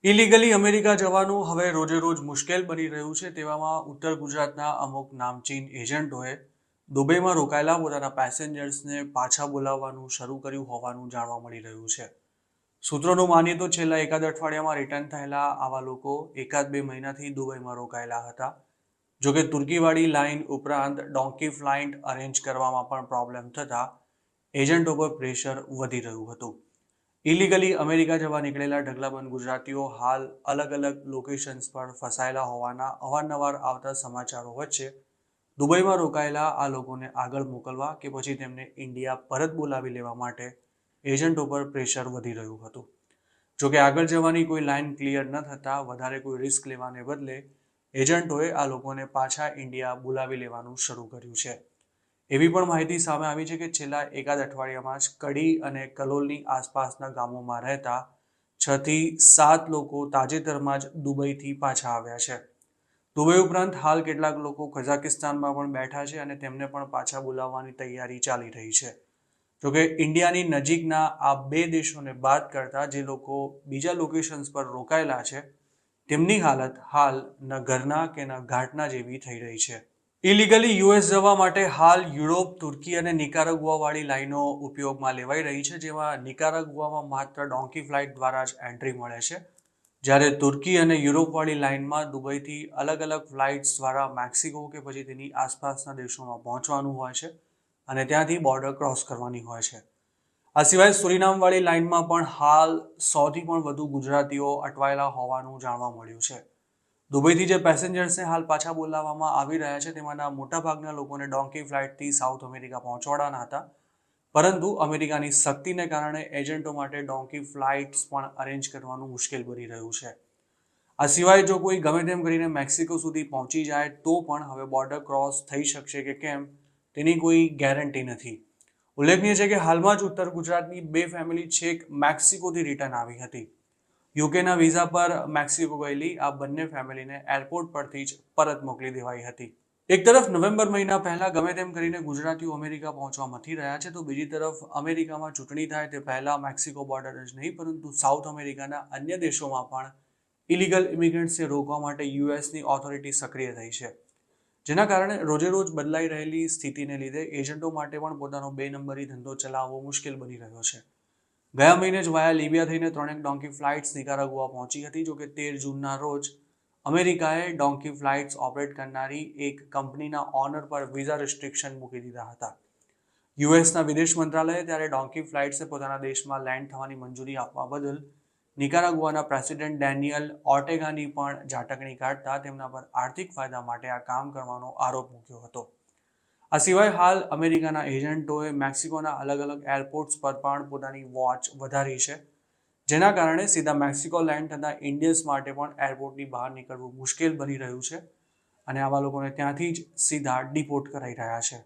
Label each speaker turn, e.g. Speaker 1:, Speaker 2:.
Speaker 1: Illegally America જવાનું હવે રોજે રોજ મુશ્કેલ બની રહ્યું છે. તેવામાં ઉત્તર ગુજરાતના અમુક નામચીન એજન્ટોએ દુબઈમાં રોકાયેલા પોતાના પેસેન્જર્સને પાછા બોલાવવાનું શરૂ કર્યું હોવાનું જાણવા મળી રહ્યું છે. સૂત્રોનું માનીએ તો છેલ્લા એકાદ અઠવાડિયામાં રિટર્ન થયેલા આવા લોકો એકાદ બે મહિનાથી દુબઈમાં રોકાયેલા હતા. જોકે તુર્કીવાળી લાઇન ઉપરાંત ડોન્કી ફ્લાઇટ અરેન્જ કરવામાં પણ પ્રોબ્લેમ થતા એજન્ટો પર પ્રેશર વધી રહ્યું હતું. ઇલીગલી અમેરિકા જવા નીકળેલા ઢગલાબંધ ગુજરાતીઓ હાલ અલગ અલગ લોકેશન્સ પર ફસાયેલા હોવાના અવારનવાર આવતા સમાચારો વચ્ચે દુબઈમાં રોકાયેલા આ લોકોને આગળ મોકલવા કે પછી તેમને ઇન્ડિયા પરત બોલાવી લેવા માટે એજન્ટો પર પ્રેશર વધી રહ્યું હતું. જોકે આગળ જવાની કોઈ લાઇન ક્લિયર ન થતાં વધારે કોઈ રિસ્ક લેવાને બદલે એજન્ટોએ આ લોકોને પાછા ઇન્ડિયા બોલાવી લેવાનું શરૂ કર્યું છે. એવી પણ માહિતી સામે આવી છે કે છેલ્લા એકાદ અઠવાડિયામાં જ કડી અને કલોલની આસપાસના ગામોમાં રહેતા 6 થી 7 લોકો તાજેતરમાં જ દુબઈથી પાછા આવ્યા છે. દુબઈ ઉપરાંત હાલ કેટલાક લોકો કઝાકિસ્તાનમાં પણ બેઠા છે અને તેમને પણ પાછા બોલાવવાની તૈયારી ચાલી રહી છે. જોકે ઇન્ડિયાની નજીકના આ બે દેશોને બાદ કરતા જે લોકો બીજા લોકેશન્સ પર રોકાયેલા છે તેમની હાલત હાલ ન ઘરના કે ન ઘાટના જેવી થઈ રહી છે. ઇલીગલી યુએસ જવા માટે હાલ યુરોપ, તુર્કી અને નિકારાગુઆવાળી લાઇનો ઉપયોગમાં લેવાઈ રહી છે, જેમાં નિકારાગુઆમાં માત્ર ડોન્કી ફ્લાઇટ દ્વારા જ એન્ટ્રી મળે છે, જ્યારે તુર્કી અને યુરોપવાળી લાઇનમાં દુબઈથી અલગ અલગ ફ્લાઇટ્સ દ્વારા મેક્સિકો કે પછી તેની આસપાસના દેશોમાં પહોંચવાનું હોય છે અને ત્યાંથી બોર્ડર ક્રોસ કરવાની હોય છે. આ સિવાય સુરીનામવાળી લાઇનમાં પણ હાલ 100થી પણ વધુ ગુજરાતીઓ અટવાયેલા હોવાનું જાણવા મળ્યું છે. દુબઈથી જે પેસેન્જર્સને હાલ પાછા બોલાવવામાં આવી રહ્યા છે તેમાંના મોટાભાગના લોકોને ડોન્કી ફ્લાઇટથી સાઉથ અમેરિકા પહોંચવાડાના હતા, પરંતુ અમેરિકાની સખ્તીને કારણે એજન્ટો માટે ડોન્કી ફ્લાઇટ્સ પણ અરેન્જ કરવાનું મુશ્કેલ બની રહ્યું છે. આ સિવાય જો કોઈ ગમે તેમ કરીને મેક્સિકો સુધી પહોંચી જાય તો પણ હવે બોર્ડર ક્રોસ થઈ શકશે કે કેમ તેની કોઈ ગેરંટી નથી. ઉલ્લેખનીય છે કે હાલમાં જ ઉત્તર ગુજરાતની બે ફેમિલી છેક મેક્સિકોથી રિટર્ન આવી હતી. યુકેના વિઝા પર મેક્સિકો ગયેલી આ બંને ફેમિલીને એરપોર્ટ પરથી જ પરત મોકલી દેવાઈ હતી. એક તરફ નવેમ્બર મહિના પહેલા ગમે તેમ કરીને ગુજરાતીઓ અમેરિકા પહોંચવા મથી રહ્યા છે, તો બીજી તરફ અમેરિકામાં ચૂંટણી થાય તે પહેલા મેક્સિકો બોર્ડર જ નહીં પરંતુ સાઉથ અમેરિકાના અન્ય દેશોમાં પણ ઇલીગલ ઇમિગ્રન્ટ્સને રોકવા માટે યુએસની ઓથોરિટી સક્રિય થઈ છે, જેના કારણે રોજે રોજ બદલાઈ રહેલી સ્થિતિને લીધે એજન્ટો માટે પણ પોતાનો બે નંબરી ધંધો ચલાવવો મુશ્કેલ બની રહ્યો છે. ગયા મહિને જ વાયા લિબિયા થઈને 3 ડોન્કી ફ્લાઇટ્સ નિકારાગુઆ પહોંચી હતી. જોકે 13 જૂનના રોજ અમેરિકાએ ડોન્કી ફ્લાઇટ્સ ઓપરેટ કરનારી એક કંપનીના ઓનર પર વિઝા રિસ્ટ્રિક્શન મૂકી દીધા હતા. યુએસના વિદેશ મંત્રાલયે ત્યારે ડોન્કી ફ્લાઇટ્સને પોતાના દેશમાં લેન્ડ થવાની મંજૂરી આપવા બદલ નિકારાગુઆના પ્રેસિડેન્ટ ડેનિયલ ઓર્ટેગાની પણ ઝાટકણી કાઢતા તેમના પર આર્થિક ફાયદા માટે આ કામ કરવાનો આરોપ મૂક્યો હતો. આ સિવાય હાલ અમેરિકાના એજન્ટોએ મેક્સિકોના અલગ અલગ એરપોર્ટ્સ પર પણ પોતાની વોચ વધારી છે, જેના કારણે સીધા મેક્સિકો લેન્ડ થતા ઇન્ડિયન્સ માટે પણ એરપોર્ટની બહાર નીકળવું મુશ્કેલ બની રહ્યું છે અને આવા લોકોને ત્યાંથી જ સીધા ડિપોર્ટ કરાઈ રહ્યા છે.